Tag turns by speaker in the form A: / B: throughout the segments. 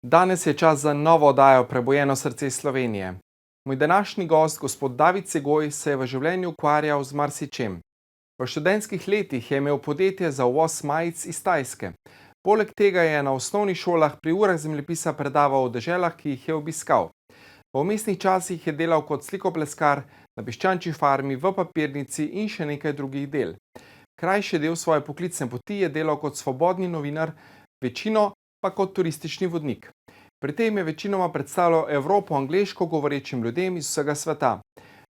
A: Danes je čas za novo oddajo Prebujeno srce Slovenije. Moj današnji gost, gospod David Cigoj, se je v življenju ukvarjal z marsičem. V študentskih letih je imel podjetje za uvoz majic iz Tajske. Poleg tega je na osnovnih šolah pri urah zemljepisa predaval o deželah, ki jih je obiskal. V vmesnih časih je delal kot slikopleskar na piščančji farmi, v papirnici in še nekaj drugih del. Krajši del svoje poklicne poti je delal kot svobodni novinar, večino pa kot turistični vodnik. Pri tem je večinoma predstavljal Evropo angleško govorečim ljudem iz vsega sveta.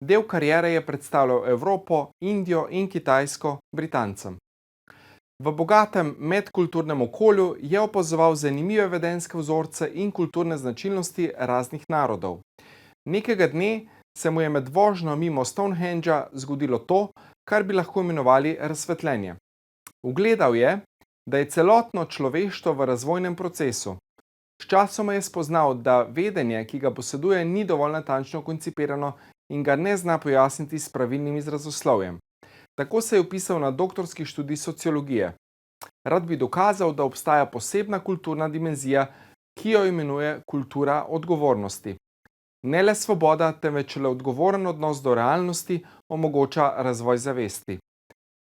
A: Del kariere je predstavljal Evropo, Indijo in Kitajsko Britancem. V bogatem medkulturnem okolju je opazoval zanimive vedenjske vzorce in kulturne značilnosti raznih narodov. Nekega dne se mu je med vožnjo mimo Stonehengea zgodilo to, kar bi lahko imenovali razsvetljenje. Ugledal je, da je celotno človeštvo v razvojnem procesu. Sčasoma je spoznal, da vedenje, ki ga poseduje, ni dovolj natančno koncipirano in ga ne zna pojasniti s pravilnim izrazoslovjem. Tako se je vpisal na doktorski študij sociologije. Rad bi dokazal, da obstaja posebna kulturna dimenzija, ki jo imenuje kultura odgovornosti. Ne le svoboda, temveč le odgovoren odnos do realnosti omogoča razvoj zavesti.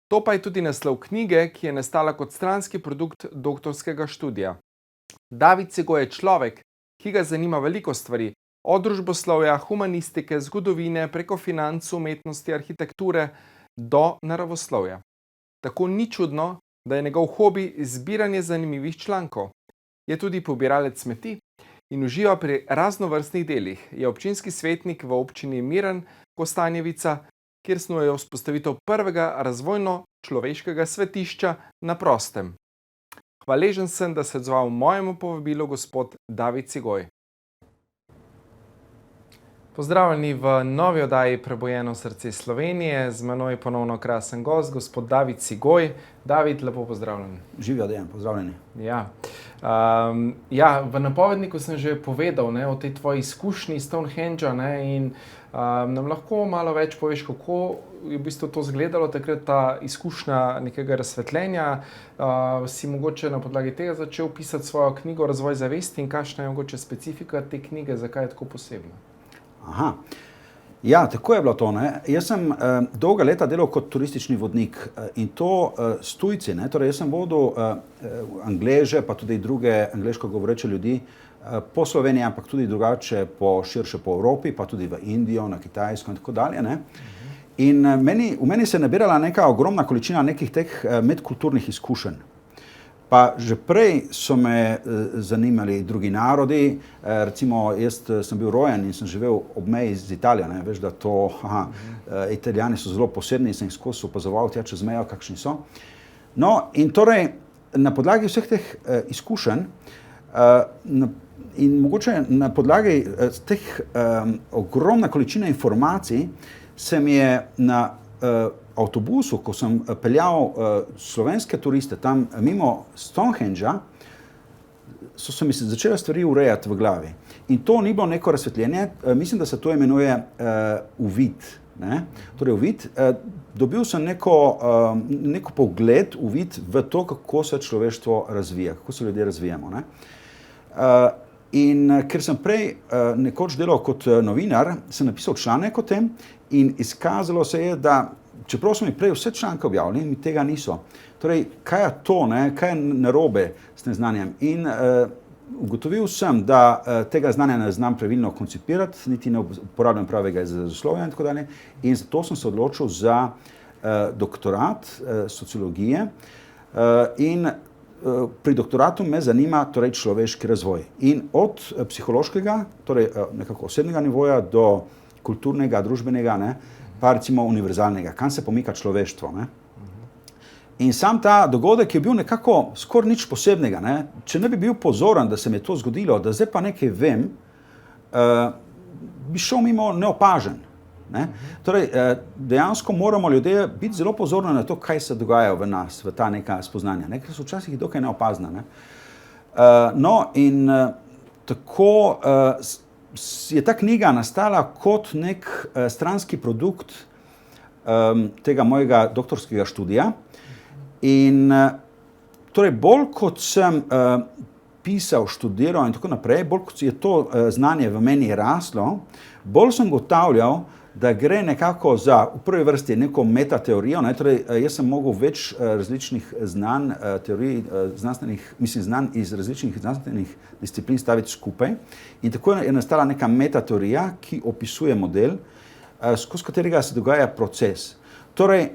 A: To pa je tudi naslov knjige, ki je nastala kot stranski produkt doktorskega študija. David Cigoj je človek, ki ga zanima veliko stvari, od družboslovja, humanistike, zgodovine, preko financ, umetnosti, arhitekture do naravoslovja. Tako ni čudno, da je njegov hobi zbiranje zanimivih člankov. Je tudi pobiralec smeti in uživa pri raznovrstnih delih. Je občinski svetnik v občini Miren Kostanjevica, kjer snujejo vzpostavitev prvega razvojno-človeškega svetišča na prostem. Hvaležen sem, da se je odzval mojemu povabilu gospod David Cigoj. Pozdravljeni v novi oddaji Prebujeno srce Slovenije. Z menoj je ponovno krasen gost, gospod David Cigoj. David, lepo pozdravljen.
B: Živijo, Dejan, pozdravljeni.
A: V napovedniku sem že povedal o tej tvoji izkušnji Stonehengea in nam lahko malo več poveš, kako je v bistvu to izgledalo, takrat ta izkušnja nekega razsvetljenja. Si mogoče na podlagi tega začel pisati svojo knjigo Razvoj zavesti in kakšna je mogoče specifika te knjige, zakaj je tako posebna?
B: Aha. Ja, tako je bilo to. Jaz sem dolga leta delal kot turistični vodnik in to s tujci. Torej, jaz sem vodil Angleže, pa tudi druge angleško govoreče ljudi po Sloveniji, ampak tudi drugače širše po Evropi, pa tudi v Indijo, na Kitajsko in tako dalje. In v meni se je nabirala neka ogromna količina nekih teh medkulturnih izkušenj. Pa že prej so me zanimali drugi narodi, recimo jaz sem bil rojen in sem živel ob meji z Italijo, veš, da to, Italijani so zelo posebni in sem jih skozi opazoval tja čez mejo, kakšni so. No, in torej na podlagi vseh teh izkušenj in mogoče na podlagi teh ogromna količina informacij se mi je na avtobusu, ko sem peljal slovenske turiste tam mimo Stonehengea, so se mi začele stvari urejati v glavi. In to ni bilo neko razsvetljenje, mislim, da se to imenuje uvid. Torej uvid, dobil sem neko pogled, uvid v to, kako se človeštvo razvija, kako se ljudje razvijamo. In ker sem prej nekoč delal kot novinar, sem napisal članek o tem in izkazalo se je, da čeprav so mi prej vse članke objavili, mi tega niso. Torej, kaj je to, kaj je narobe s tem znanjem? In ugotovil sem, da tega znanja ne znam pravilno koncipirati, niti ne uporabljam pravega izrazoslovja in tako dalje. In zato sem se odločil za doktorat sociologije in pri doktoratu me zanima torej človeški razvoj. In od psihološkega, torej nekako osebnega nivoja do kulturnega, družbenega, pa recimo univerzalnega, kam se pomika človeštvo. In sam ta dogodek je bil nekako skoraj nič posebnega. Če ne bi bil pozoren, da se mi je to zgodilo, da zdaj pa nekaj vem, bi šel mimo neopažen. Torej, dejansko moramo ljudje biti zelo pozorni na to, kaj se dogaja v nas, v ta neka spoznanja, ker so včasih dokaj neopazna. No, in tako je ta knjiga nastala kot nek stranski produkt tega mojega doktorskega študija. In torej bolj kot sem pisal, študiral in tako naprej, bolj kot je to znanje v meni raslo, bolj sem ugotavljal, da gre nekako za, v prvi vrsti, neko metateorijo, ne? Torej, jaz sem mogel več različnih znanj, teorij, znanj iz različnih znanstvenih disciplin staviti skupaj in tako je nastala neka metateorija, ki opisuje model, skozi katerega se dogaja proces. Torej,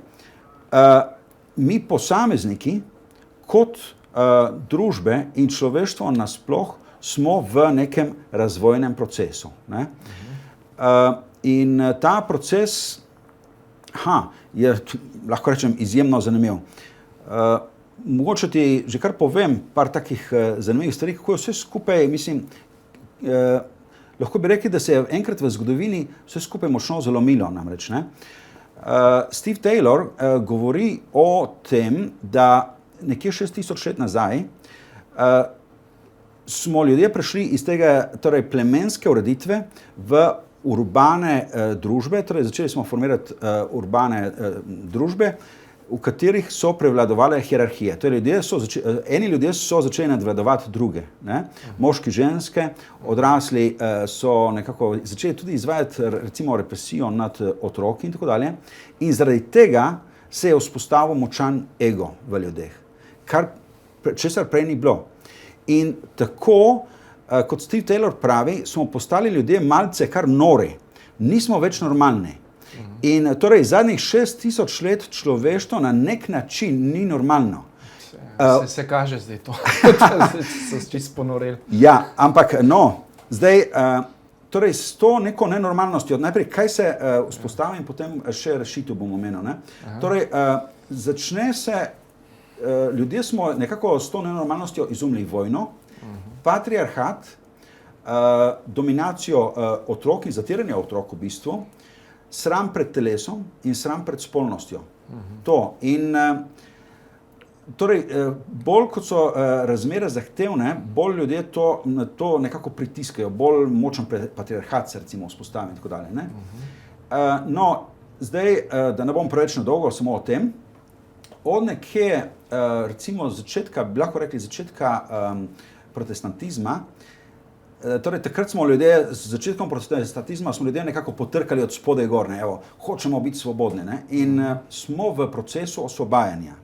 B: mi posamezniki kot družbe in človeštvo nasploh smo v nekem razvojnem procesu. Ne? In ta proces je, lahko rečem, izjemno zanimiv. Mogoče ti že kar povem par takih zanimivih stvari, kako je vse skupaj, mislim, lahko bi rekli, da se je enkrat v zgodovini vse skupaj močno zalomilo namreč. Ne? Steve Taylor govori o tem, da nekje 6000 let nazaj smo ljudje prišli iz tega, torej plemenske ureditve v urbane družbe, torej začeli smo formirati urbane družbe, v katerih so prevladovale hierarhije. Torej, eni ljudje so začeli nadvladovati druge. Ne? Moški, ženske, odrasli so nekako začeli tudi izvajati recimo represijo nad otroki in tako dalje. In zaradi tega se je vzpostavil močan ego v ljudeh, česar prej ni bilo. In tako, kot Steve Taylor pravi, smo postali ljudje malce kar nori. Nismo več normalni. In torej zadnjih 6000 let človeštvo na nek način ni normalno.
A: Se kaže zdaj to, so se čisto ponoreli.
B: Ja, ampak no, zdaj, torej s to neko nenormalnostjo, najprej kaj se vzpostavi in potem še rešitev bomo omenil. Ne? Torej, začne se, ljudje smo nekako s to nenormalnostjo izumili vojno, patriarhat, dominacijo otrok in zatiranje otrok v bistvu, sram pred telesom in sram pred spolnostjo. To. In torej, bolj kot so razmere zahtevne, bolj ljudje to nekako pritiskajo, bolj močen patriarhat se recimo vzpostavi in tako dalje. Ne? No, zdaj, da ne bom preveč nadolgo samo o tem, od nekje, recimo začetka, bi lahko rekli začetka protestantizma, torej takrat smo ljudje, z začetkom protestantizma smo ljudje nekako potrkali od spodaj gor, ne, evo, hočemo biti svobodni, ne, in smo v procesu osvobajanja,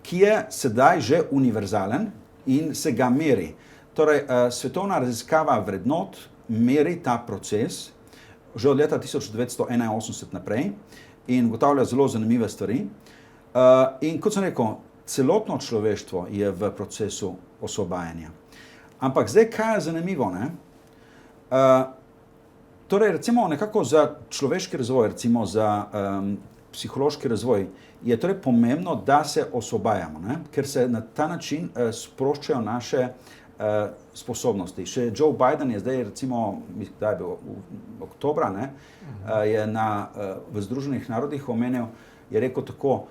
B: ki je sedaj že univerzalen in se ga meri. Torej, svetovna raziskava vrednot meri ta proces že od leta 1981 naprej in ugotavlja zelo zanimive stvari. In kot sem rekel, celotno človeštvo je v procesu osvobajanja. Ampak zdaj, kaj je zanimivo, ne? Torej, recimo nekako za človeški razvoj, recimo za psihološki razvoj, je torej pomembno, da se osvobajamo, ne? Ker se na ta način sproščajo naše sposobnosti. Še Joe Biden je zdaj, recimo, kdaj je bil, oktobra, ne? Je v Združenih narodih omenil, je rekel tako,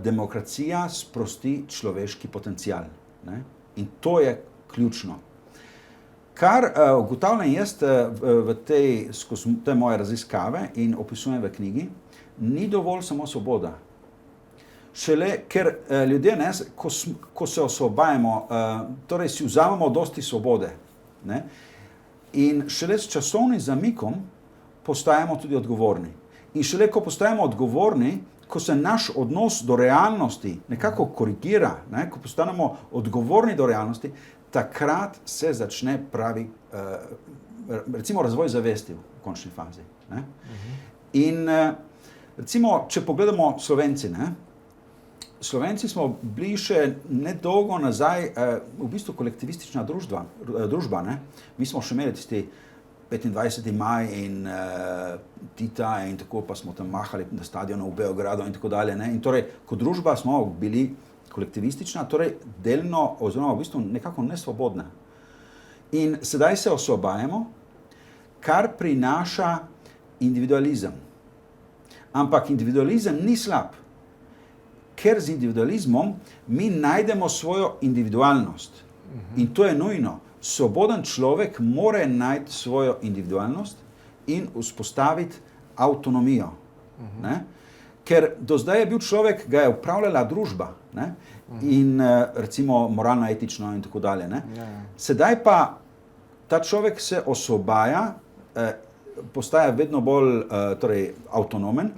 B: demokracija sprosti človeški potencial. Ne? In to je ključno. Kar ugotavljam jaz skozi te moje raziskave in opisujem v knjigi, ni dovolj samo svoboda. Šele, ker ljudje, ne, ko se osvobajamo, torej si vzamemo dosti svobode. Ne? In šele s časovnim zamikom postajamo tudi odgovorni. In šele, ko postajamo odgovorni, ko se naš odnos do realnosti nekako korigira, ne, ko postanemo odgovorni do realnosti, takrat se začne pravi, recimo, razvoj zavesti v končni fazi. Ne. In recimo, če pogledamo Slovenci, ne, Slovenci smo bili še nedolgo nazaj v bistvu kolektivistična družba. Ne. Mi smo še imeli tisti 25. maj in Tita in tako pa smo tam mahali na stadionu v Beogradu in tako dalje. Ne? In torej, kot družba smo bili kolektivistična, torej delno oziroma v bistvu nekako nesvobodna. In sedaj se osvobajamo, kar prinaša individualizem. Ampak individualizem ni slab, ker z individualizmom mi najdemo svojo individualnost. In to je nujno. Svoboden človek mora najti svojo individualnost in vzpostaviti avtonomijo. Ne? ker do zdaj je bil človek, ga je upravljala družba, ne? In recimo moralno, etično in tako dalje. Ne? Sedaj pa ta človek se osvobaja, postaja vedno bolj torej, avtonomen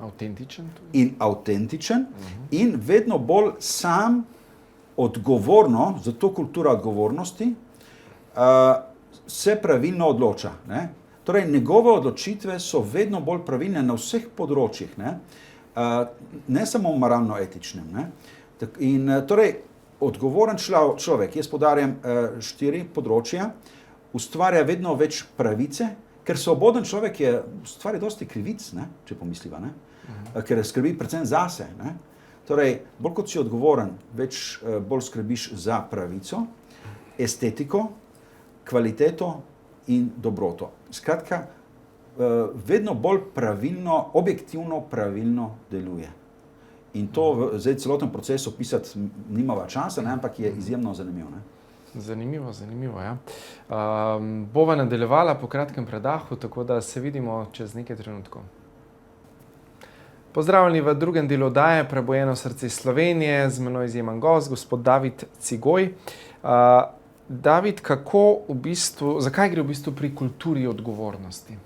B: in avtentičen in vedno bolj sam odgovorno, zato kultura odgovornosti, se pravilno odloča. Ne? Torej, njegove odločitve so vedno bolj pravilne na vseh področjih, ne samo moralno-etičnem. Ne? In torej, odgovoren človek, jaz poudarjam 4 področja, ustvarja vedno več pravice, ker svoboden človek je ustvarja dosti krivic, ne, če pomisliva, ne, ker skrbi predvsem zase. Ne. Torej, bolj kot si odgovoren, bolj skrbiš za pravico, estetiko, kvaliteto in dobroto. Skratka, vedno bolj pravilno, objektivno pravilno deluje. In to zdaj celoten proces opisati nimava časa, ne, ampak je izjemno zanimivo. Ne.
A: Zanimivo, ja. Bova nadaljevala po kratkem predahu, tako da se vidimo čez nekaj trenutkov. Pozdravljeni v drugem delu oddaje Prebujeno srce Slovenije, z menoj izjemen gost, gospod David Cigoj. David, zakaj gre v bistvu pri kulturi odgovornosti?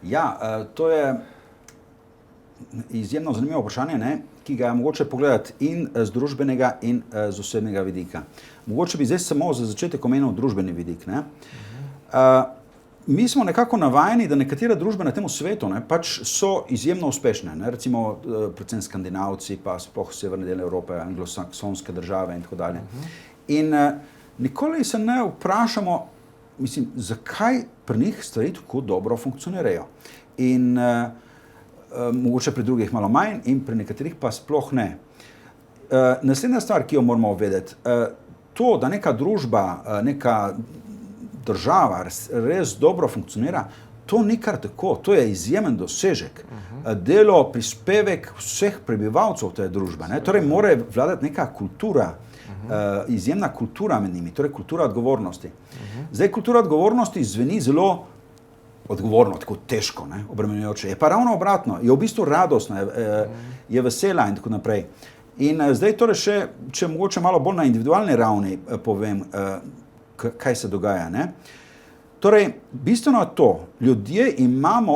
B: Ja, to je izjemno zanimivo vprašanje, ne, ki ga je mogoče pogledati in z družbenega in z osebnega vidika. Mogoče bi zdaj samo za začetek omenil družbeni vidik. Ne. Mi smo nekako navajeni, da nekatere družbe na tem svetu pač so izjemno uspešne. Ne. Recimo predvsem Skandinavci, pa sploh severne dele Evrope, anglosaksonske države in tako dalje. In nikoli se ne vprašamo, zakaj pri njih stvari tako dobro funkcionirajo. In mogoče pri drugih malo manj in pri nekaterih pa sploh ne. Naslednja stvar, ki jo moramo vedeti, to, da neka družba, neka država res dobro funkcionira, to ni kar tako, to je izjemen dosežek. Delo, prispevek vseh prebivalcev te družbe. Ne? Torej mora vladati neka kultura, izjemna kultura med njimi, torej kultura odgovornosti. Zdaj, kultura odgovornosti zveni zelo odgovorno, tako težko, ne, obremenjujoče. Je pa ravno obratno, je v bistvu radostna, je vesela in tako naprej. In zdaj torej še, če mogoče malo bolj na individualni ravni povem, kaj se dogaja. Ne. Torej, bistveno je to, ljudje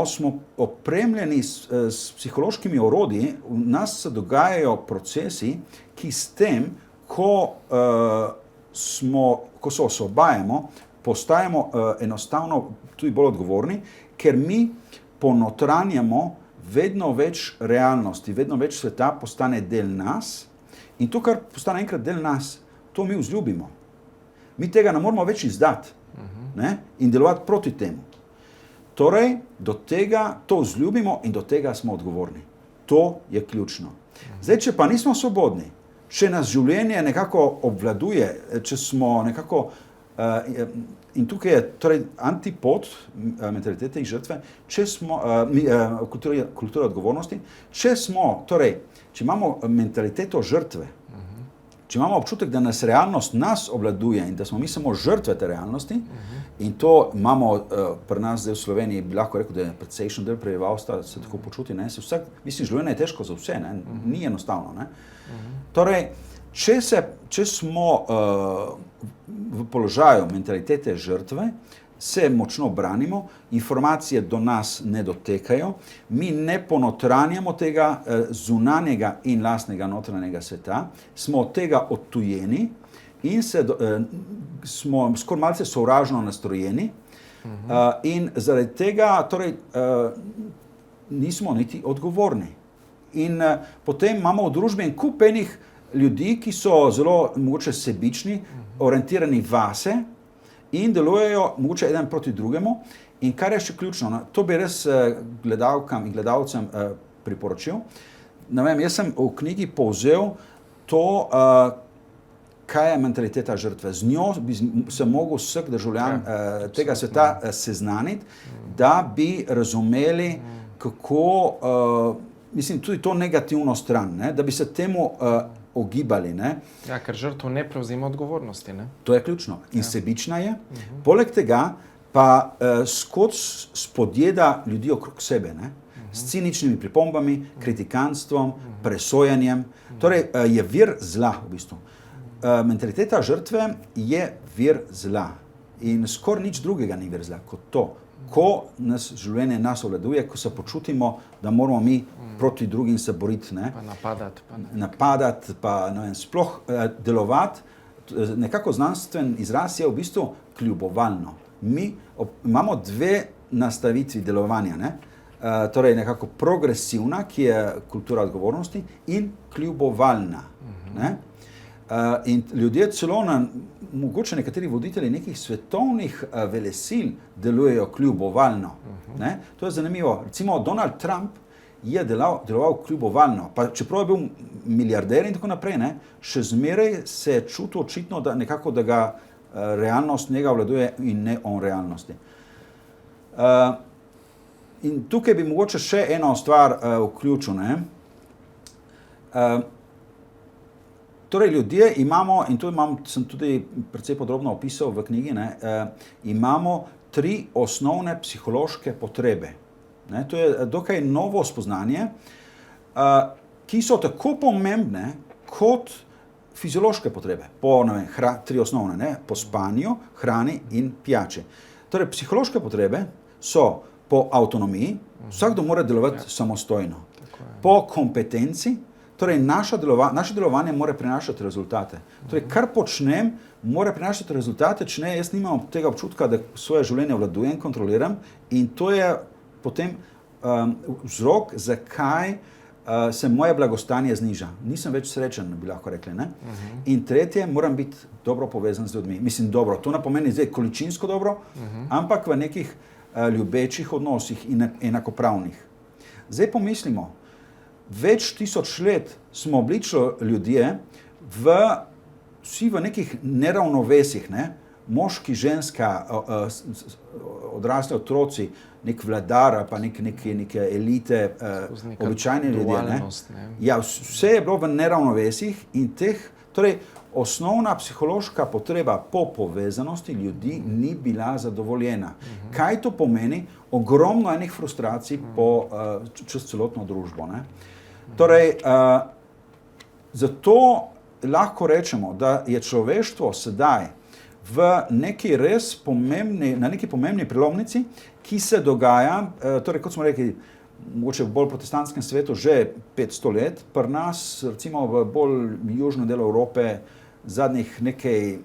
B: smo opremljeni s psihološkimi orodji, v nas se dogajajo procesi, ki s tem, ko se osvobajamo, postajamo enostavno tudi bolj odgovorni, ker mi ponotranjamo vedno več realnosti, vedno več sveta postane del nas in to, kar postane enkrat del nas, to mi vzljubimo. Mi tega ne moramo več izdati, ne, in delovati proti temu. Torej, do tega to vzljubimo in do tega smo odgovorni. To je ključno. Zdaj, če pa nismo svobodni, če nas življenje nekako obvladuje, če smo nekako in tukaj je torej antipod mentalitete in žrtve, če smo kultura odgovornosti, če imamo mentaliteto žrtve, če imamo občutek, da nas realnost obvladuje in da smo mi samo žrtve te realnosti, in to imamo pri nas zdaj v Sloveniji, bi lahko rekel, da je precejšen del prebivalstva se tako počuti, ne, življenje je težko za vse, ne, ni enostavno, ne. Torej, če smo v položaju mentalitete žrtve, se močno branimo, informacije do nas ne dotekajo, mi ne ponotranjamo tega zunanjega in lastnega notranjega sveta, smo od tega odtujeni in smo skoraj malce sovražno nastrojeni in zaradi tega torej, nismo niti odgovorni. In potem imamo v družbi en kup enih ljudi, ki so zelo mogoče sebični, orientirani vase in delujejo mogoče eden proti drugemu. In kar je še ključno, to bi res gledalkam in gledalcem priporočil. Ne vem, jaz sem v knjigi povzel to, kaj je mentaliteta žrtve. Z njo bi se mogel vsak državljan tega sveta seznaniti, da bi razumeli, kako tudi to negativno stran, ne, da bi se temu ogibali. Ne.
A: Ja, ker žrtev ne prevzema odgovornosti. Ne.
B: To je ključno. In sebična je. Poleg tega pa skozi spodjeda ljudi okrog sebe. Ne. s ciničnimi pripombami, kritikanstvom, presojanjem. Torej je vir zla v bistvu. Mentaliteta žrtve je vir zla in skoraj nič drugega ni vir zla kot to. Ko nas življenje nas obvladuje, ko se počutimo, da moramo mi proti drugim se boriti, ne?
A: Pa napadati.
B: Napadati, pa ne vem, sploh delovati. Nekako znanstven izraz je v bistvu kljubovalno. Mi imamo dve nastavitvi delovanja, ne? Torej nekako progresivna, ki je kultura odgovornosti, in kljubovalna. Ne? In ljudje celo mogoče nekateri voditelji nekih svetovnih velesil delujejo kljubovalno. Ne? To je zanimivo. Recimo Donald Trump je deloval kljubovalno, pa čeprav je bil milijarder in tako naprej, ne? Še zmeraj se je čutil očitno, da nekako, da ga realnost njega vladuje in ne on realnosti. In tukaj bi mogoče še eno stvar vključil, ne? Torej, ljudje imamo, in to sem tudi precej podrobno opisal v knjigi, ne, imamo 3 osnovne psihološke potrebe. Ne, to je dokaj novo spoznanje, ki so tako pomembne kot fiziološke potrebe. Po 3 osnovne, ne, po spanju, hrani in pijači. Torej, psihološke potrebe so po avtonomiji, vsakdo mora delovati samostojno. Po kompetenci, torej naše delovanje mora prinašati rezultate. Torej, kar počnem, mora prinašati rezultate, če ne, jaz nimam tega občutka, da svoje življenje obvladujem, kontroliram, in to je potem vzrok, zakaj se moje blagostanje zniža. Nisem več srečen, bi lahko rekli, ne? In tretje, moram biti dobro povezan z ljudmi. Mislim, dobro, to ne pomeni zdaj količinsko dobro, ampak v nekih ljubečih odnosih in enakopravnih. Zdaj pomislimo, več tisoč let smo bili ljudje vsi v nekih neravnovesjih, ne? Moški, ženska, odrasli otroci, nek vladar, pa neke elite, običajni ljudje. Ne? Ja, vse je bilo v neravnovesjih in torej osnovna psihološka potreba po povezanosti ljudi ni bila zadovoljena. Kaj to pomeni? Ogromno enih frustracij čez celotno družbo. Ne? Torej, zato lahko rečemo, da je človeštvo sedaj v neki res na neki pomembni prelomnici, ki se dogaja, torej kot smo rekli, mogoče v bolj protestantskem svetu že 500 let, pri nas, recimo v bolj južnem delu Evrope, zadnjih nekaj,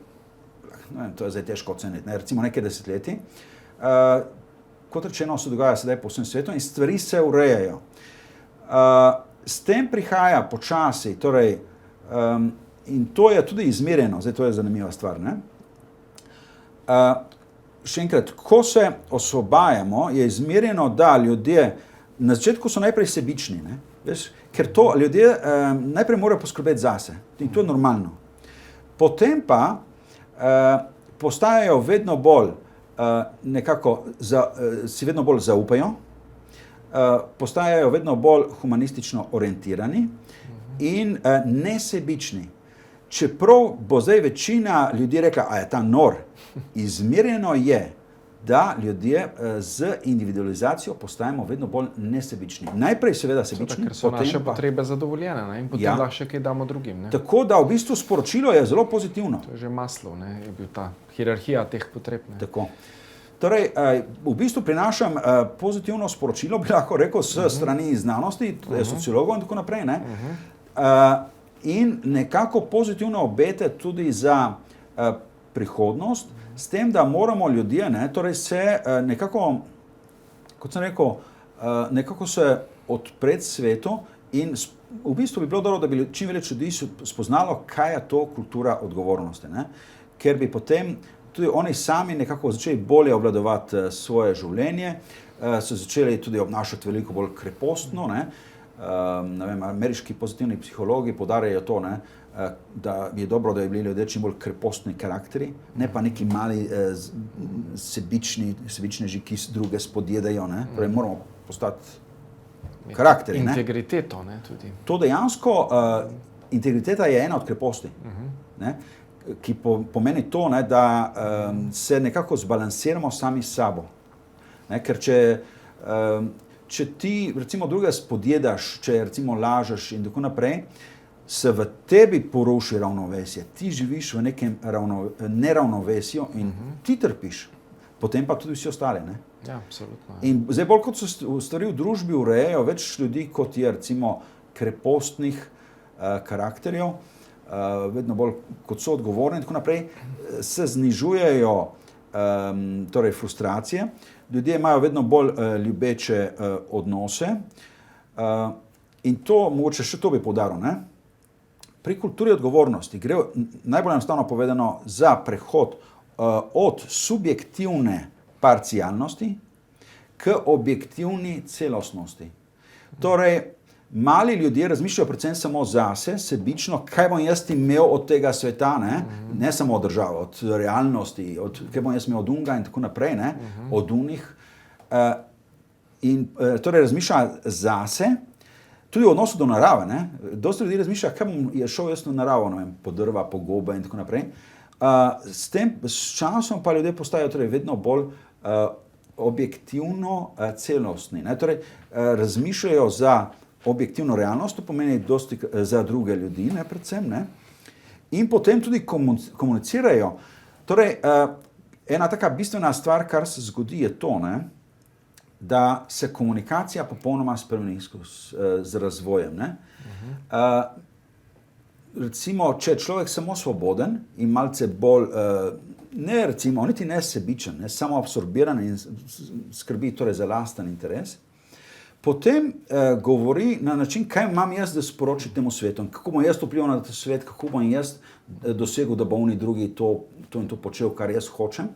B: to je zdaj težko oceniti, recimo nekaj desetletij, kot rečeno, se dogaja sedaj po vsem svetu in stvari se urejajo. S tem prihaja počasi, torej, in to je tudi izmerjeno, zdaj to je zanimiva stvar, ne? Še enkrat, ko se osvobajamo, je izmerjeno, da ljudje, na začetku so najprej sebični, ne? Veš, ker to ljudje najprej morajo poskrbeti zase in to je normalno. Potem pa postajajo vedno bolj si vedno bolj zaupajo, postajajo vedno bolj humanistično orientirani in nesebični. Čeprav bo zdaj večina ljudi rekla, a je ta nor, izmerjeno je, da ljudje z individualizacijo postajamo vedno bolj nesebični. Najprej seveda sebični,
A: ker so naše potrebe zadovoljene, ne? In potem lahko še kaj damo drugim. Ne?
B: Tako da v bistvu sporočilo je zelo pozitivno.
A: To je že Maslow, ne? Je bil ta hierarhija teh potreb. Ne?
B: Tako. Torej, v bistvu prinašam pozitivno sporočilo, bi lahko rekel, s strani znanosti, sociologov in tako naprej, ne? In nekako pozitivno obete tudi za prihodnost, s tem, da moramo ljudje, ne, torej se nekako, kot sem rekel, nekako se odpreti svetu in v bistvu bi bilo dobro, da bi čim več ljudi spoznalo, kaj je to kultura odgovornosti, ne? Ker bi potem tudi oni sami nekako začeli bolje obvladovati svoje življenje, se začeli tudi obnašati veliko bolj krepostno, ne? Ne vem, ameriški pozitivni psihologi poudarjajo to, ne, da je dobro, da bi bili ljudje čim bolj krepostni karakteri, ne pa neki mali sebičneži, ki druge spodjedajo, ne. Torej moramo postati karakteri.
A: Integriteto, ne, tudi.
B: To dejansko, integriteta je ena od kreposti, ne, ki pomeni to, ne, da se nekako zbalansiramo sami s sabo. Ne, ker če ti recimo drugega spodjedaš, če recimo lažeš in tako naprej, se v tebi poruši ravnovesje. Ti živiš v nekem neravnovesju in ti trpiš. Potem pa tudi vsi ostali. Ne?
A: Ja, absolutno.
B: In zdaj bolj kot so stvari v družbi urejajo, več ljudi kot je recimo krepostnih karakterjev, vedno bolj kot so odgovorni in tako naprej, se znižujejo torej frustracije. Ljudje imajo vedno bolj ljubeče odnose in to, mogoče še to bi poudaril, ne? Pri kulturi odgovornosti gre najbolj enostavno povedano za prehod od subjektivne parcialnosti k objektivni celostnosti. Torej, mali ljudje razmišljajo predvsem samo zase, sebično, kaj bom jaz imel od tega sveta, ne samo od države, od realnosti, kaj bom jaz imel od unga in tako naprej, ne? Od unih. In torej razmišlja zase, tudi v odnosu do narave. Ne? Dosti ljudi razmišlja, kaj bom šel jaz na naravo, ne vem, po drva, po gobe in tako naprej. S časom pa ljudje postajajo torej vedno bolj objektivno celostni. Ne? Torej, razmišljajo za objektivno realnost, to pomeni dosti za druge ljudi, ne, predvsem, ne? In potem tudi komunicirajo. Torej, ena taka bistvena stvar, kar se zgodi, je to, ne, da se komunikacija popolnoma spremeni z razvojem. Ne? Recimo, če je človek samo svoboden in malce bolj, niti ne sebičen, ne, samo absorbiran in skrbi torej za lasten interes, potem govori na način, kaj imam jaz, da sporočim temu svetu, kako bom jaz vplival na ta svet, kako bom jaz dosegel, da bo oni drugi to in to počel, kar jaz hočem.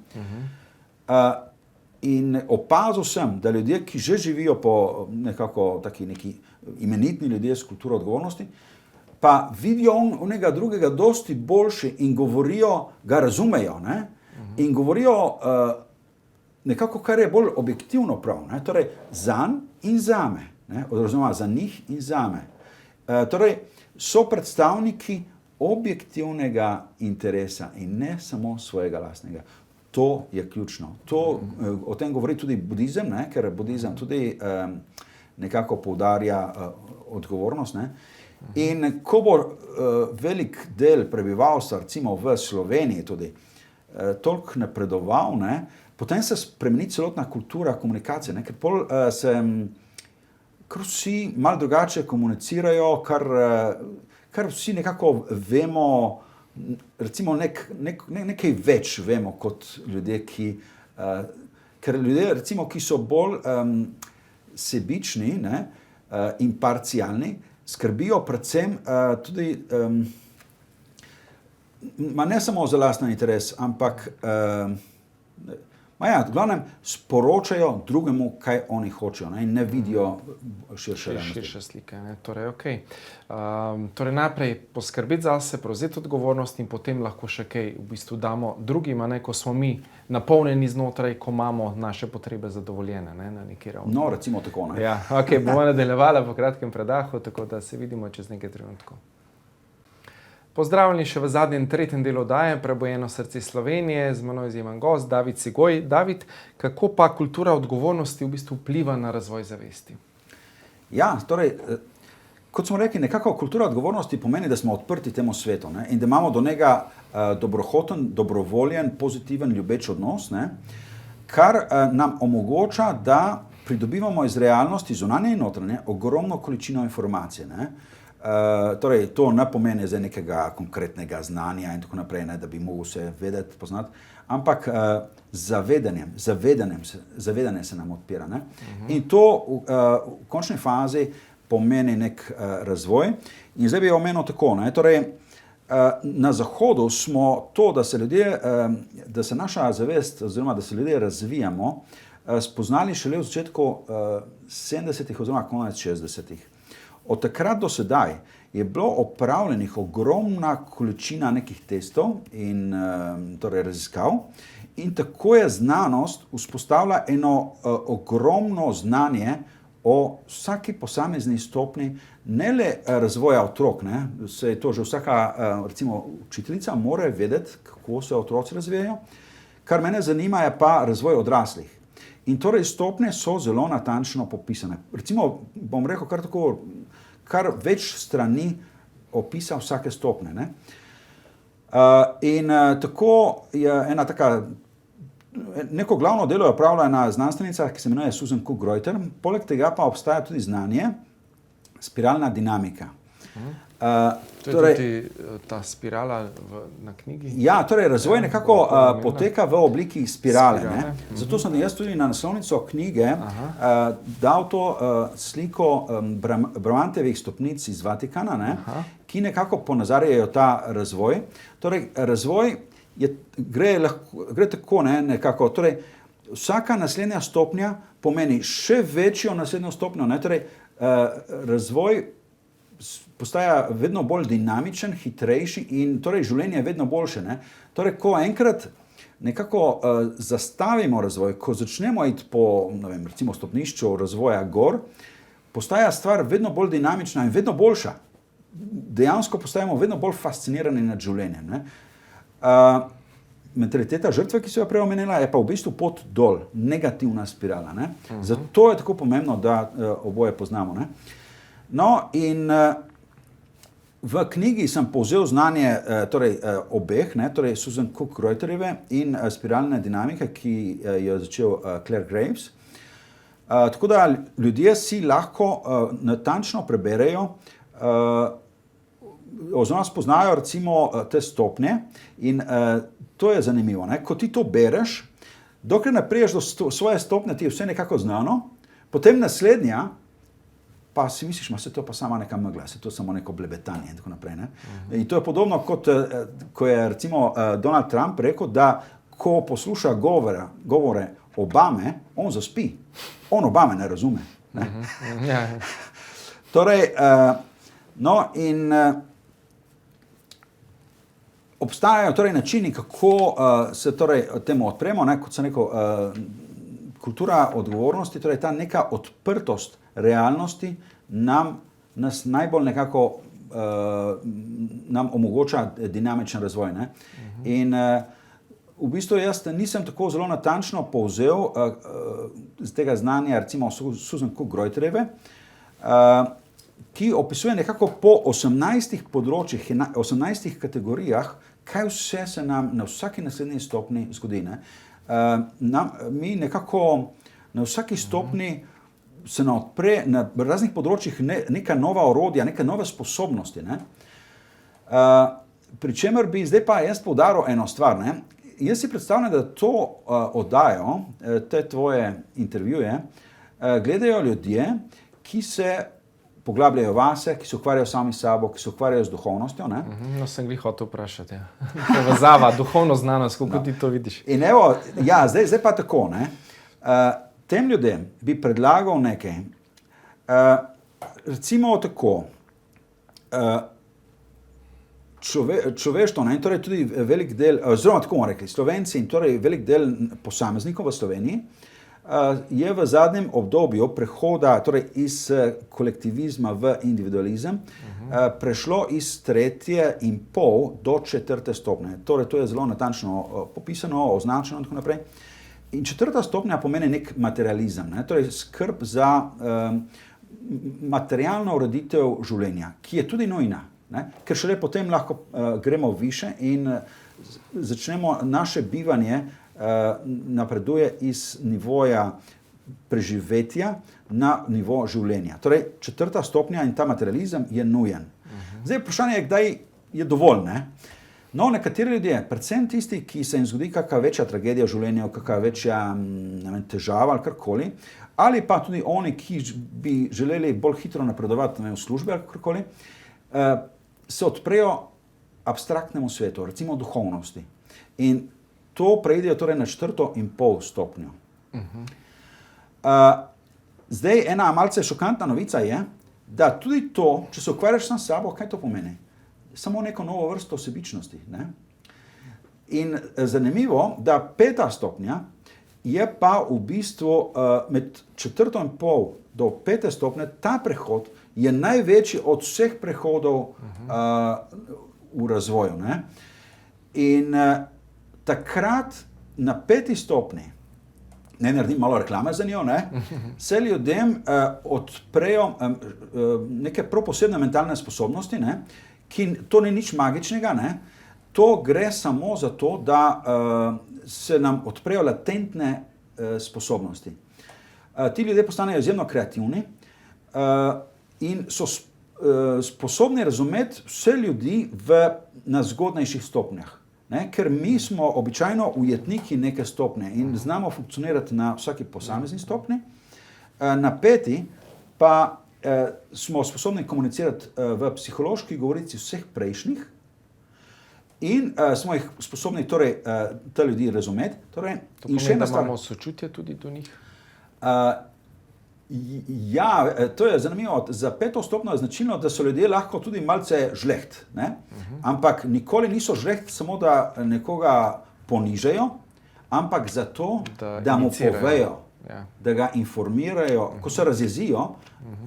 B: In opazil sem, da ljudje, ki že živijo po nekako neki imenitni ljudje s kulturo odgovornosti, pa vidijo onega drugega dosti boljši in govorijo, ga razumejo, ne? In govorijo nekako, kar je bolj objektivno prav, ne? Torej zanj in zame, ne? Oziroma za njih in zame. Torej so predstavniki objektivnega interesa in ne samo svojega lastnega. To je ključno. O tem govori tudi budizem, ne? Ker budizem tudi nekako poudarja odgovornost. Ne? In ko bo velik del prebivalstva, recimo v Sloveniji tudi, toliko napredoval, ne? Potem se spremeni celotna kultura komunikacije, ne? Ker pol kar vsi malo drugače komunicirajo, kar vsi nekako vemo, recimo nekaj več vemo kot ljudje, ker ljudje, recimo, ki so bolj sebični, ne, in parcialni, skrbijo predvsem tudi, ne samo za lasten interes, ampak v glavnem sporočajo drugemu, kaj oni hočejo, ne, in ne vidijo širše
A: slike. Ne? Torej, okay. Torej najprej poskrbeti zase, prevzeti odgovornost in potem lahko še kaj v bistvu damo drugim, ne, ko smo mi napolnjeni znotraj, ko imamo naše potrebe zadovoljene, ne, na neki ravni.
B: No, recimo tako. Ne?
A: Ja, okay, bomo nadaljevali po kratkem predahu, tako da se vidimo čez nekaj trenutkov. Pozdravljeni še v zadnjem, tretjem delu oddaje Prebujeno srce Slovenije, z menoj izjemen gost David Cigoj. David, kako pa kultura odgovornosti v bistvu vpliva na razvoj zavesti?
B: Ja, torej, kot smo rekli, nekako kultura odgovornosti pomeni, da smo odprti temu svetu, ne? In da imamo do njega dobrohoten, dobrovoljen, pozitiven, ljubeč odnos, ne? Kar nam omogoča, da pridobivamo iz realnosti, zunanje in notranje, ogromno količino informacije, ne? Torej, to ne pomeni za nekega konkretnega znanja in tako naprej, ne, da bi mogel se vedeti, poznati, ampak zavedanje se nam odpira. Ne? In to v končni fazi pomeni nek razvoj. In zdaj bi omenil tako, ne, torej, na Zahodu smo to, da se naša zavest, oziroma da se ljudje razvijamo, spoznali šele v začetku 70-ih oziroma konec 60-ih. Od takrat do sedaj je bilo opravljenih ogromna količina nekih testov in torej raziskav in tako je znanost vzpostavila eno ogromno znanje o vsaki posamezni stopni, ne le razvoja otrok, ne, se je to že vsaka, recimo, učiteljica mora vedeti, kako se otroci razvijajo. Kar mene zanima je pa razvoj odraslih. In torej stopnje so zelo natančno popisane. Recimo, bom rekel kar več strani opisa vsake stopnje. Ne? Tako je neko glavno delo je opravila ena znanstvenica, ki se imenuje Susan Cook-Greuter, poleg tega pa obstaja tudi znanje spiralna dinamika.
A: To je tudi ta spirala na knjigi?
B: Ja, torej razvoj nekako poteka v obliki spirale. Ne? Zato sem jaz tudi na naslovnico knjige dal to sliko Bramantjevih stopnic iz Vatikana, ne? Ki nekako ponazarjajo ta razvoj. Torej, razvoj gre tako, ne, nekako. Torej, vsaka naslednja stopnja pomeni še večjo naslednjo stopnjo. Ne? Torej, razvoj postaja vedno bolj dinamičen, hitrejši in torej življenje je vedno boljše. Ne? Torej, ko enkrat nekako zastavimo razvoj, ko začnemo iti po, ne vem, recimo stopnišču razvoja gor, postaja stvar vedno bolj dinamična in vedno boljša. Dejansko postajamo vedno bolj fascinirani nad življenjem. Ne? Mentaliteta žrtve, ki so jo prej omenila, je pa v bistvu pot dol, negativna spirala. Ne? Zato je tako pomembno, da oboje poznamo. Ne? No, in v knjigi sem povzel znanje obeh, ne, torej Susan Cook-Greuterjeve in spiralne dinamike, ki jo je začel Clare Graves. Tako da ljudje si lahko natančno preberejo oziroma spoznajo recimo te stopnje in to je zanimivo. Ne? Ko ti to bereš, dokler ne priješ do svoje stopnje, ti je vse nekako znano, potem naslednja, pa si misliš, se to pa sama neka megla, se to samo neko blebetanje in tako naprej. Ne? In to je podobno, kot ko je recimo Donald Trump rekel, da ko posluša govore Obame, on zaspi. On Obame ne razume. Ne? Torej, no in obstajajo torej načini, kako se torej temu odpremo, ne? Kot sem rekel, kultura odgovornosti, torej ta neka odprtost realnosti nas najbolj nekako nam omogoča dinamičen razvoj. Ne? In v bistvu jaz nisem tako zelo natančno povzel z tega znanja recimo Susan Cook-Greuterjeve, ki opisuje nekako po 18 področjih, 18 kategorijah, kaj vse se nam na vsaki naslednji stopni zgodi. Ne? Mi nekako na vsaki stopni se nam odpre na raznih področjih neka nova orodja, neke nove sposobnosti. Ne? Pri čemer bi zdaj pa jaz poudaril eno stvar. Ne? Jaz si predstavljam, da to oddajo, te tvoje intervjuje, gledajo ljudje, ki se poglabljajo vase, ki se ukvarjajo sami s sabo, ki se ukvarjajo z duhovnostjo. Ne?
A: No, sem glih hotel vprašati. Ja. Povezava, duhovno znanost, kako ti to vidiš?
B: In evo, ja, zdaj pa tako, ne. Tem ljudem bi predlagal nekaj, recimo tako, človeštvo, ne, in torej tudi velik del, oziroma tako bomo rekli, Slovenci in torej velik del posameznikov v Sloveniji, je v zadnjem obdobju prehoda torej iz kolektivizma v individualizem prešlo iz 3,5 do 4. stopnje. Torej, to je zelo natančno popisano, označeno in tako naprej. In 4. stopnja pomeni nek materializem, ne? Torej skrb za materialno ureditev življenja, ki je tudi nujna, ne? Ker šele potem lahko gremo više in začnemo naše bivanje napreduje iz nivoja preživetja na nivo življenja. Torej, 4. stopnja in ta materializem je nujen. Zdaj, vprašanje je, kdaj je dovolj, ne? No, nekateri ljudje, predvsem tisti, ki se jim zgodi kakšna večja tragedija v življenju, kakšna večja težava ali karkoli, ali pa tudi oni, ki bi želeli bolj hitro napredovati v službi ali karkoli, se odprejo abstraktnemu svetu, recimo duhovnosti. In to preidejo torej na 4,5 stopnjo. Zdaj, ena malce šokantna novica je, da tudi to, če se ukvarjaš sam s sabo, kaj to pomeni? Samo neko novo vrsto sebičnosti. Ne? In zanimivo, da 5. stopnja je pa v bistvu med 4,5 do 5. stopnje, ta prehod je največji od vseh prehodov v razvoju. Ne? In takrat na 5. stopnji ne naredim malo reklame za njo, ne, se ljudem odprejo neke prav posebne mentalne sposobnosti, ne, ki to ni nič magičnega, ne, to gre samo za to, da se nam odprejo latentne sposobnosti. Ti ljudje postanejo izjemno kreativni in so sposobni razumeti vse ljudi na zgodnejših stopnjah. Ne? Ker mi smo običajno ujetniki neke stopnje in znamo funkcionirati na vsaki posamezni stopnji. Na peti pa smo sposobni komunicirati v psihološki govorici vseh prejšnjih in smo jih sposobni torej te ljudi razumeti. Torej,
A: to pomeni, da imamo sočutje tudi do njih?
B: Ja, to je zanimivo. Za peto stopnjo je značilno, da so ljudje lahko tudi malce žleht, ne? Ampak nikoli niso žleht samo, da nekoga ponižajo, ampak zato, da mu povejo, da ga informirajo, ko se razjezijo,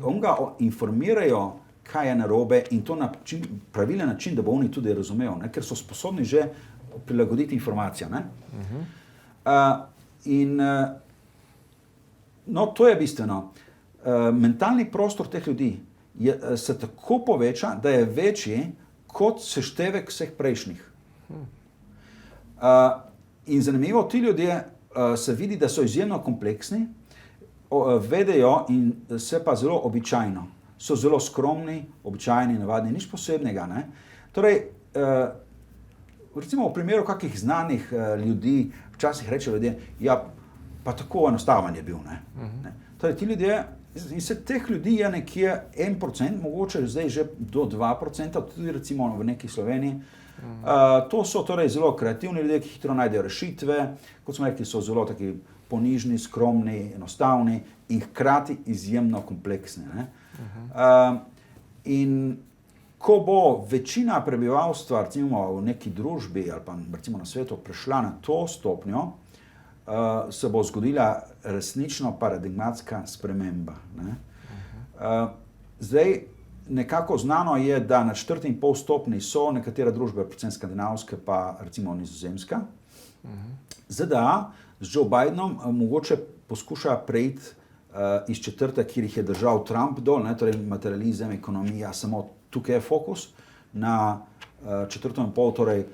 B: on ga informirajo, kaj je narobe in to na pravilen način, da bo oni tudi razumel, ne? Ker so sposobni že prilagoditi informacijo. Ne? No, to je bistveno. Mentalni prostor teh ljudi se tako poveča, da je večji kot seštevek vseh prejšnjih. In zanimivo, ti ljudje se vidi, da so izjemno kompleksni, vedejo in se pa zelo običajno. So zelo skromni, običajni, navadni, nič posebnega. Ne? Torej, recimo v primeru kakih znanih ljudi, včasih rečejo ljudje, ja, pa tako enostaven je bil. Ne? Torej, ti ljudje, in se teh ljudi je nekje 1%, mogoče zdaj že do 2%, tudi recimo v neki Sloveniji. To so torej zelo kreativni ljudje, ki hitro najdejo rešitve, kot smo rekli, so zelo taki ponižni, skromni, enostavni in hkrati izjemno kompleksni. Ne? In ko bo večina prebivalstva recimo v neki družbi ali pa recimo na svetu prešla na to stopnjo, se bo zgodila resnično paradigmatska sprememba. Ne? Zdaj, nekako znano je, da na 4,5 stopni so nekatere družbe, predvsem skandinavske, pa recimo Nizozemska. ZDA z Joe Bidenom mogoče poskuša preiti iz četrte, kjer jih je držal Trump dol, ne? Torej materializem, ekonomija, samo tukaj je fokus, na 4,5, torej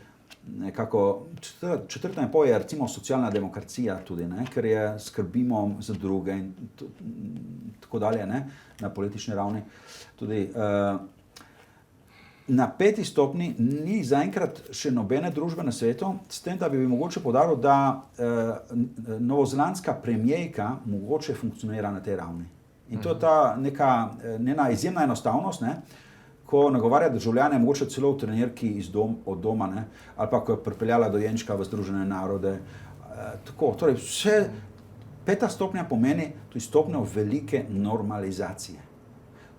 B: nekako 4,5 je recimo socialna demokracija tudi, ne? Ker je skrbimo za druge in tako dalje, ne? Na politični ravni. Tudi, na 5. stopni ni zaenkrat še nobene družbe na svetu, s tem, da bi mogoče poudaril, da novozelandska premijerka mogoče funkcionira na tej ravni. In to je ta neka njena izjemna enostavnost, ne? Ko nagovarja državljane, mogoče celo v trenirki od doma, ne? Ali pa ko je pripeljala dojenčka v Združene narode. Tako, torej vse 5. stopnja pomeni tudi stopnjo velike normalizacije.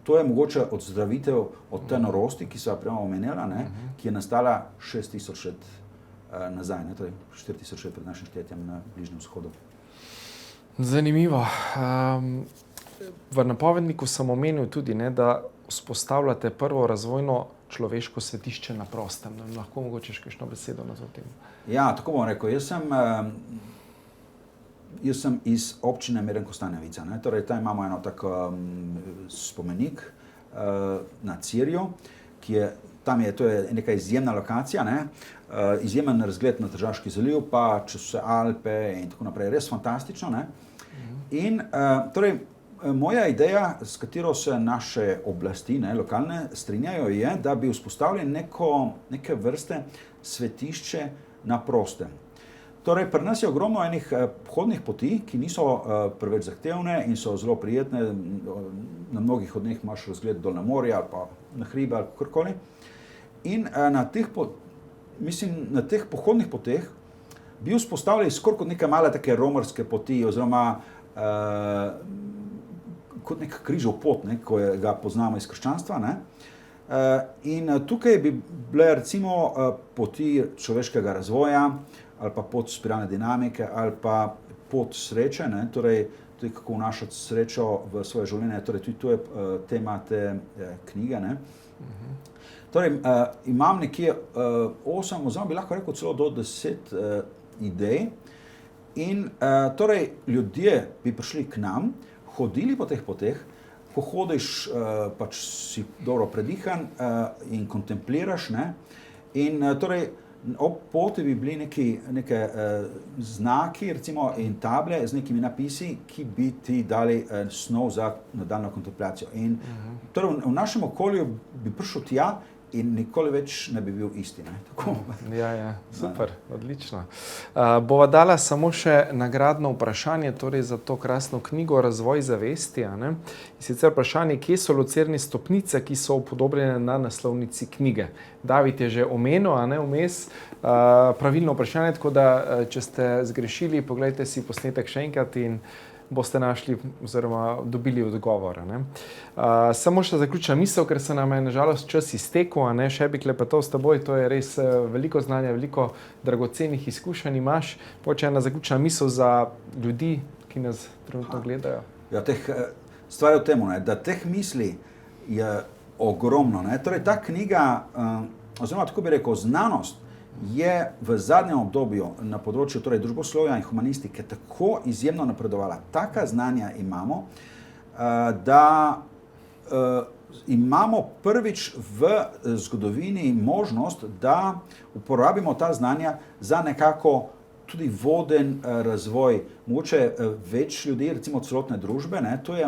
B: To je mogoče odzdravitev od te norosti, ki so jo prej omenjala, ne? Ki je nastala 6000 let nazaj, ne? Torej 4000 let pred našim štetjem na Bližnjem vzhodu.
A: Zanimivo. V napovedniku sem omenil tudi, ne, da vzpostavljate prvo razvojno človeško svetišče na prostem. Lahko mogoče še kakšno besedo na to temo? Ja,
B: tako bom rekel. Jaz sem iz občine Mirjen Kostanjevica. Torej, tam imamo eno tako spomenik na Cirju, to je neka izjemna lokacija, ne? Izjemen razgled na Tržaški zaliv, pa čez vse Alpe in tako naprej. Res fantastično. Ne? In torej, moja ideja, s katero se naše oblasti, ne, lokalne, strinjajo, je, da bi vzpostavili neke vrste svetišče na prostem. Torej, pri nas je ogromno enih pohodnih poti, ki niso preveč zahtevne in so zelo prijetne. Na mnogih od njih imaš razgled dol na morje ali pa na hribe ali kakorkoli. In na teh pohodnih poteh bi vzpostavili skoraj kot neke male take romarske poti oziroma kot nek križev pot, ne, ko ga poznamo iz krščanstva. Ne. In tukaj bi bile recimo poti človeškega razvoja ali pa pot spiralne dinamike ali pa pot sreče, ne, torej tudi kako vnašati srečo v svoje življenje, torej tudi to je tema te knjige. Ne. Torej, imam nekje 8, oziroma bi lahko rekel celo do 10 idej, In torej ljudje bi prišli k nam, hodili po teh poteh, ko hodiš, pač si dobro predihan in kontempliraš, ne? In torej ob poti bi bili neke znaki, recimo, in table z nekimi napisi, ki bi ti dali snov za nadaljnjo kontemplacijo. In torej v našem okolju bi prišel tja in nikoli več ne bi bil isti. Ne? Tako.
A: Ja, super, odlično. Bova dala samo še nagradno vprašanje, torej za to krasno knjigo Razvoj zavesti. In sicer vprašanje, kje so lucerni stopnice, ki so upodobljene na naslovnici knjige. David je že omenil, vmes, pravilno vprašanje, tako da, če ste zgrešili, poglejte si posnetek še enkrat in boste našli oziroma dobili odgovor. Samo še zaključna misel, ker se nam je nažalost čas iztekel, še bi klepetal s teboj, to je res veliko znanja, veliko dragocenih izkušenj imaš. Če ena zaključna misel za ljudi, ki nas trenutno gledajo.
B: Ja, stvar je v tem, da teh misli je ogromno. Torej, ta knjiga, oziroma tako bi rekel, znanost je v zadnjem obdobju na področju torej družboslovja in humanistike tako izjemno napredovala. Taka znanja imamo, da imamo prvič v zgodovini možnost, da uporabimo ta znanja za nekako tudi voden razvoj, mogoče več ljudi, recimo celotne družbe, to je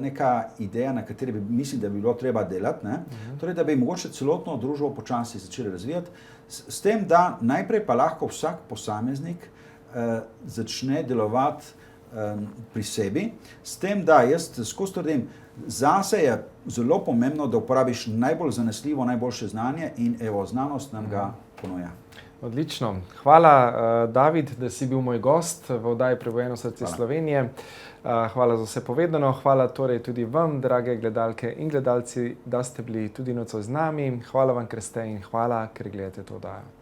B: neka ideja, na kateri mislim, da bi bilo treba delati, torej, da bi mogoče celotno družbo počasi začeli razvijati, s tem, da najprej pa lahko vsak posameznik začne delovati pri sebi, s tem, da jaz skozi trdim, zase je zelo pomembno, da uporabiš najbolj zanesljivo, najboljše znanje in evo, znanost nam ga ponuja.
A: Odlično. Hvala, David, da si bil moj gost v oddaji Prebujeno srce Slovenije. Hvala za vse povedano. Hvala torej tudi vam, drage gledalke in gledalci, da ste bili tudi nocoj z nami. Hvala vam, ker ste in hvala, ker gledate to oddajo.